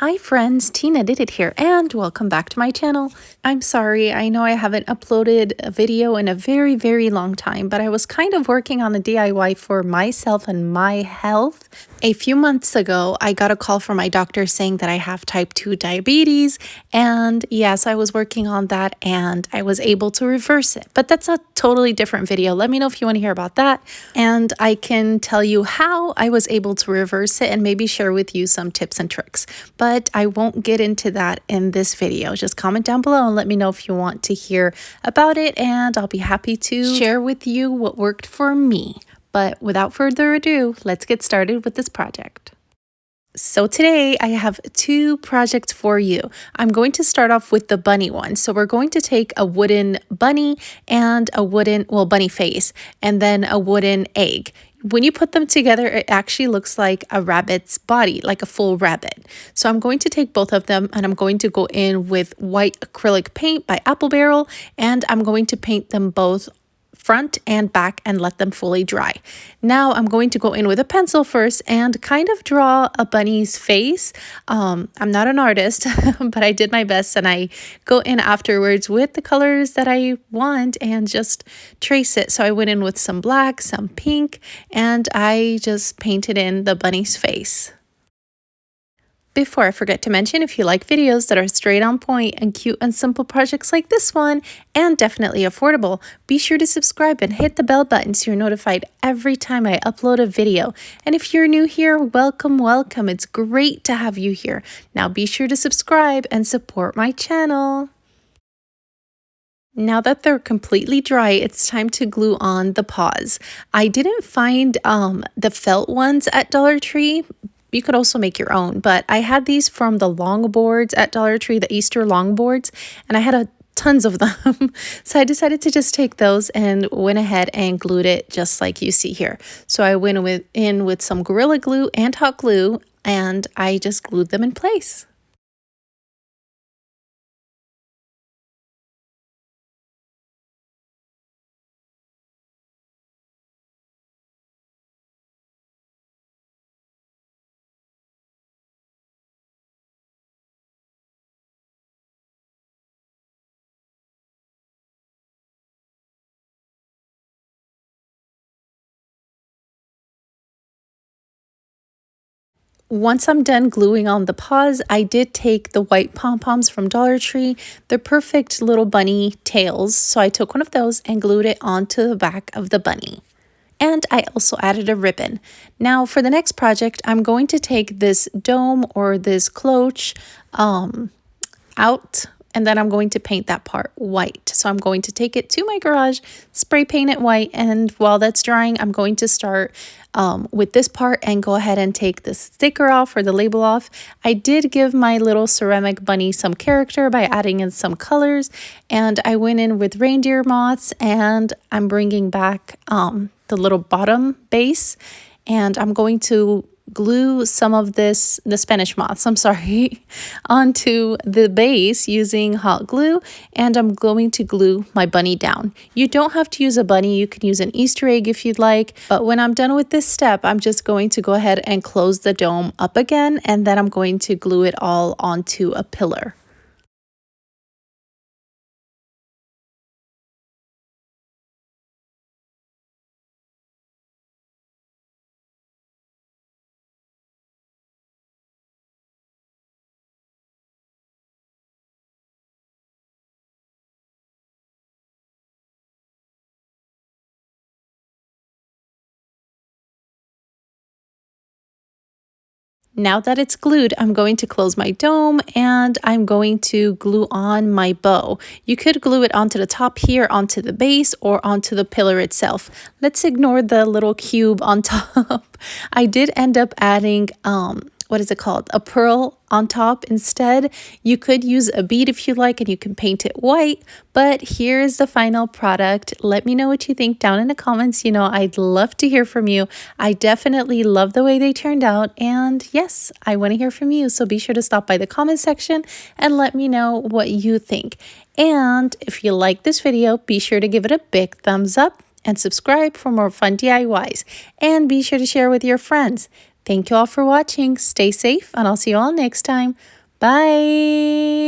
Hi friends, Tina did it here and welcome back to my channel. I'm sorry, I know I haven't uploaded a video in a very long time, but I was kind of working on a DIY for myself and my health. A few months ago, I got a call from my doctor saying that I have type 2 diabetes, and yes, I was working on that and I was able to reverse it. But that's a totally different video. Let me know if you want to hear about that, and I can tell you how I was able to reverse it and maybe share with you some tips and tricks. But I won't get into that in this video. Just comment down below and let me know if you want to hear about it, and I'll be happy to share with you what worked for me. But without further ado, let's get started with this project. So today I have two projects for you. I'm going to start off with the bunny one. So we're going to take a wooden bunny and a wooden, bunny face, and then a wooden egg. When you put them together, it actually looks like a rabbit's body, like a full rabbit. So I'm going to take both of them and I'm going to go in with white acrylic paint by Apple Barrel, and I'm going to paint them both front and back and let them fully dry. Now I'm going to go in with a pencil first and kind of draw a bunny's face. I'm not an artist, but I did my best, and I go in afterwards with the colors that I want and just trace it. So I went in with some black, some pink, and I just painted in the bunny's face. Before I forget to mention, if you like videos that are straight on point and cute and simple projects like this one, and definitely affordable, be sure to subscribe and hit the bell button so you're notified every time I upload a video. And if you're new here, welcome. It's great to have you here. Now be sure to subscribe and support my channel. Now that they're completely dry, it's time to glue on the paws. I didn't find the felt ones at Dollar Tree. You could also make your own, but I had these from the long boards at Dollar Tree, the Easter long boards, and I had tons of them. So I decided to just take those and went ahead and glued it just like you see here. So I went in with some Gorilla Glue and hot glue, and I just glued them in place. Once I'm done gluing on the paws, I did take the white pom-poms from Dollar Tree. They're perfect little bunny tails, so I took one of those and glued it onto the back of the bunny. And I also added a ribbon. Now for the next project, I'm going to take this dome or this cloche out, and then I'm going to paint that part white. So I'm going to take it to my garage, spray paint it white, and while that's drying, I'm going to start with this part and go ahead and take the sticker off or the label off. I did give my little ceramic bunny some character by adding in some colors, and I went in with reindeer moths, and I'm bringing back the little bottom base, and I'm going to glue some of the Spanish moths, onto the base using hot glue, and I'm going to glue my bunny down. You don't have to use a bunny, you can use an Easter egg if you'd like, but when I'm done with this step, I'm just going to go ahead and close the dome up again, and then I'm going to glue it all onto a pillar. Now that it's glued, I'm going to close my dome and I'm going to glue on my bow. You could glue it onto the top here, onto the base, or onto the pillar itself. Let's ignore the little cube on top. I did end up adding a pearl on top instead. You could use a bead if you like, and you can paint it white, but here's the final product. Let me know what you think down in the comments. You know, I'd love to hear from you. I definitely love the way they turned out, and yes, I want to hear from you, so be sure to stop by the comment section and let me know what you think. And if you like this video, be sure to give it a big thumbs up and subscribe for more fun DIYs, and be sure to share with your friends. Thank you all for watching. Stay safe, and I'll see you all next time. Bye!